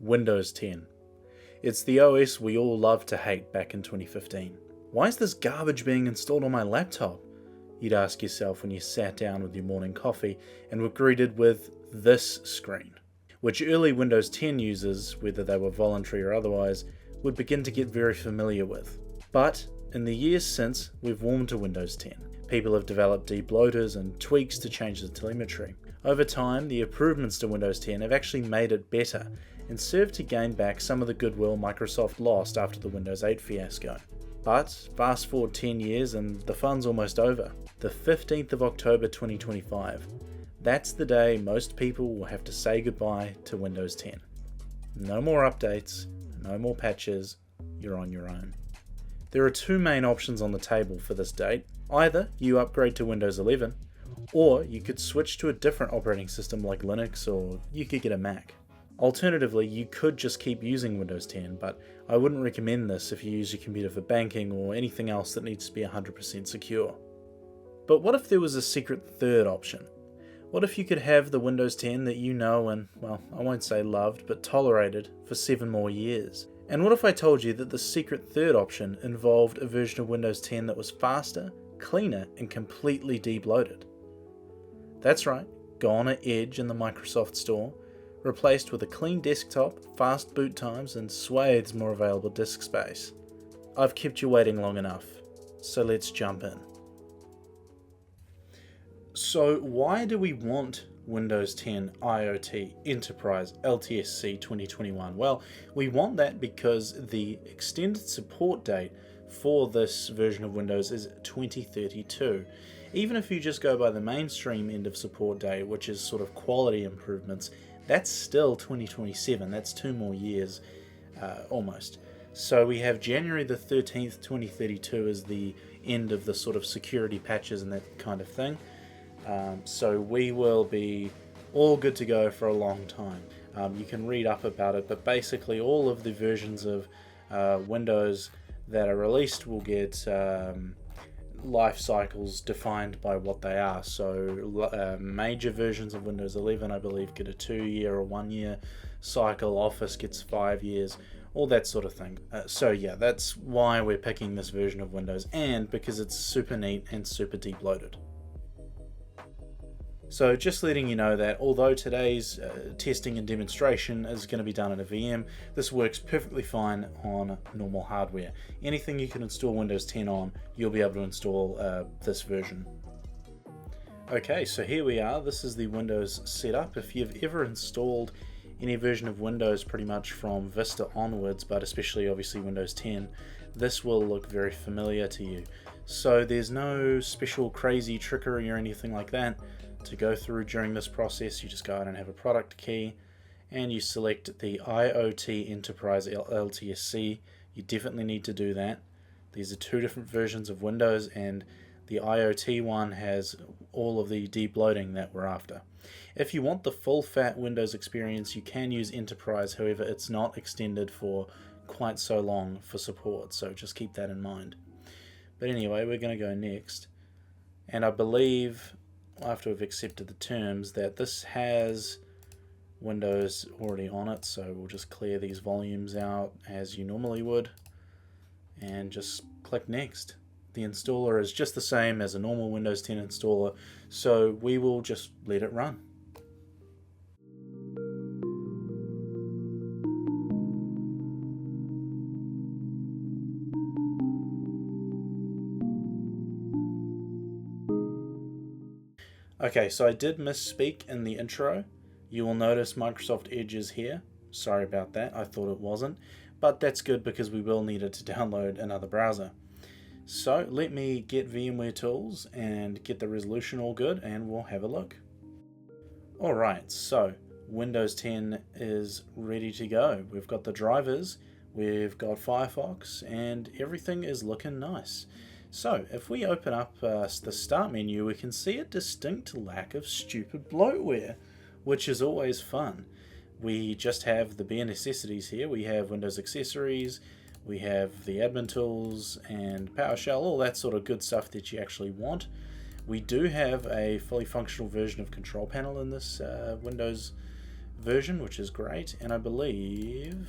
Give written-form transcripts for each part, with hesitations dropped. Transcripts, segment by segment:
Windows 10. It's the OS we all loved to hate back in 2015. Why is this garbage being installed on my laptop? You'd ask yourself when you sat down with your morning coffee and were greeted with this screen, which early Windows 10 users, whether they were voluntary or otherwise, would begin to get very familiar with. But in the years since, we've warmed to Windows 10. People have developed deep loaders and tweaks to change the telemetry. Over time, the improvements to Windows 10 have actually made it better and served to gain back some of the goodwill Microsoft lost after the Windows 8 fiasco. But fast forward 10 years and the fun's almost over. The 15th of October 2025. That's the day most people will have to say goodbye to Windows 10. No more updates, no more patches, you're on your own. There are two main options on the table for this date. Either you upgrade to Windows 11, or you could switch to a different operating system like Linux, or you could get a Mac. Alternatively, you could just keep using Windows 10, but I wouldn't recommend this if you use your computer for banking or anything else that needs to be 100% secure. But what if there was a secret third option? What if you could have the Windows 10 that you know and, well, I won't say loved, but tolerated for 7 more years? And what if I told you that the secret third option involved a version of Windows 10 that was faster, cleaner, and completely deep-loaded? That's right, gone are Edge in the Microsoft Store, replaced with a clean desktop, fast boot times, and swathes more available disk space. I've kept you waiting long enough, so let's jump in. So why do we want Windows 10 IoT Enterprise LTSC 2021? Well, we want that because the extended support date for this version of Windows is 2032. Even if you just go by the mainstream end of support date, which is sort of quality improvements, that's still 2027. That's 2 more years, almost. So we have January the 13th, 2032 as the end of the sort of security patches and that kind of thing. So we will be all good to go for a long time. You can read up about it, but basically all of the versions of Windows that are released will get life cycles defined by what they are. So major versions of Windows 11, I believe, get a 2-year or 1-year cycle. Office gets 5 years, all that sort of thing. So yeah, that's why we're picking this version of Windows, and because it's super neat and super deep loaded. So just letting you know that although today's testing and demonstration is going to be done in a VM, this works perfectly fine on normal hardware. Anything you can install Windows 10 on, you'll be able to install this version. Okay, so here we are. This is the Windows setup. If you've ever installed any version of Windows pretty much from Vista onwards, but especially obviously Windows 10, this will look very familiar to you. So there's no special crazy trickery or anything like that to go through during this process. You just go out and have a product key and you select the IoT Enterprise LTSC. You definitely need to do that. These are 2 different versions of Windows, and the IoT one has all of the deep loading that we're after. If you want the full fat Windows experience, you can use Enterprise, however it's not extended for quite so long for support, so just keep that in mind. But anyway, we're going to go next, and I believe after we've accepted the terms that this has Windows already on it, so we'll just clear these volumes out as you normally would and just click next. The installer is just the same as a normal Windows 10 installer, so we will just let it run. Okay, so I did misspeak in the intro. You will notice Microsoft Edge is here. Sorry about that, I thought it wasn't. But that's good because we will need it to download another browser. So let me get VMware Tools and get the resolution all good, and we'll have a look. Alright, so Windows 10 is ready to go. We've got the drivers, we've got Firefox, and everything is looking nice. So if we open up the start menu, we can see a distinct lack of stupid bloatware, which is always fun. We just have the bare necessities here. We have Windows accessories, we have the admin tools and PowerShell, all that sort of good stuff that you actually want. We do have a fully functional version of Control Panel in this Windows version, which is great, and I believe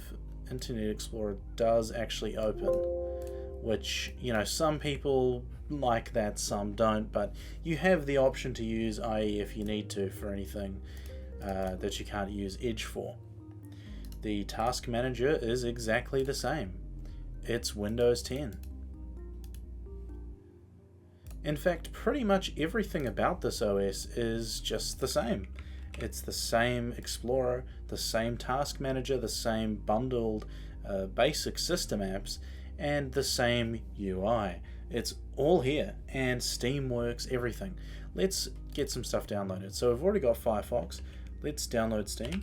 Internet Explorer does actually open, which, you know, some people like that, some don't, but you have the option to use IE if you need to for anything that you can't use Edge for. The task manager is exactly the same. It's Windows 10. In fact, pretty much everything about this OS is just the same. It's the same Explorer, the same task manager, the same bundled basic system apps, and the same UI. It's all here, and Steam works, everything. Let's get some stuff downloaded. So we've already got Firefox. Let's download Steam.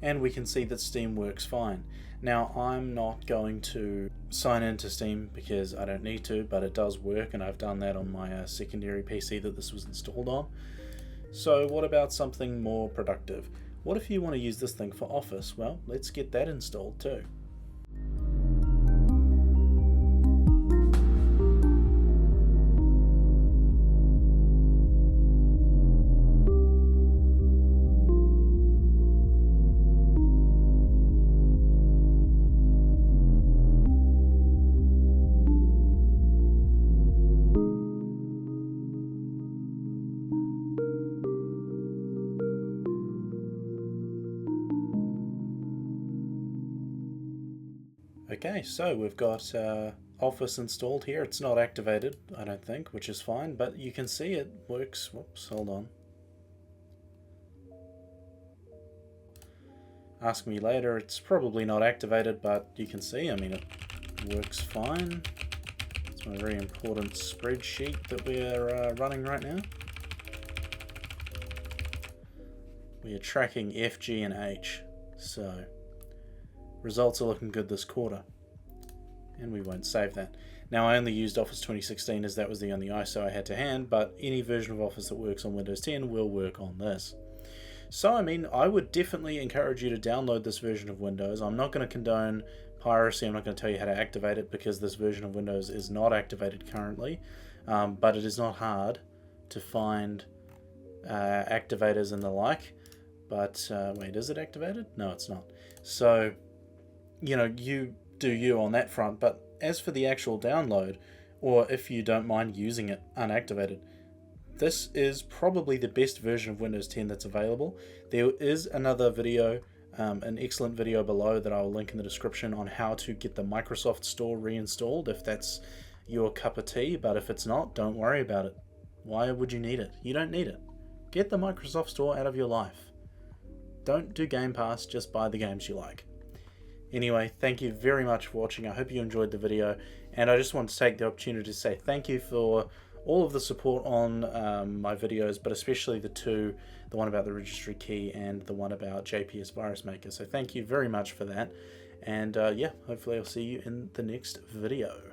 And we can see that Steam works fine. Now, I'm not going to sign into Steam because I don't need to, but it does work, and I've done that on my secondary PC that this was installed on. So what about something more productive? What if you want to use this thing for Office? Well, let's get that installed too. Okay, so we've got Office installed here. It's not activated, I don't think, which is fine, but you can see it works. Whoops, hold on. Ask me later, it's probably not activated, but you can see, I mean, it works fine. It's my very important spreadsheet that we're running right now. We are tracking F, G, and H, so results are looking good this quarter, and we won't save that. Now, I only used Office 2016 as that was the only ISO I had to hand, but any version of Office that works on Windows 10 will work on this. So, I mean, I would definitely encourage you to download this version of Windows. I'm not going to condone piracy. I'm not going to tell you how to activate it because this version of Windows is not activated currently, but it is not hard to find activators and the like. But, wait, is it activated? No, it's not. So, you know, you do you on that front, but as for the actual download, or if you don't mind using it unactivated, this is probably the best version of Windows 10 that's available. There is another video, an excellent video below that I'll link in the description on how to get the Microsoft Store reinstalled if that's your cup of tea, but if it's not, don't worry about it. Why would you need it? You don't need it. Get the Microsoft Store out of your life. Don't do Game Pass, just buy the games you like. Anyway, thank you very much for watching. I hope you enjoyed the video, and I just want to take the opportunity to say thank you for all of the support on my videos, but especially the one about the registry key and the one about JPS Virus Maker. So thank you very much for that, and yeah, hopefully I'll see you in the next video.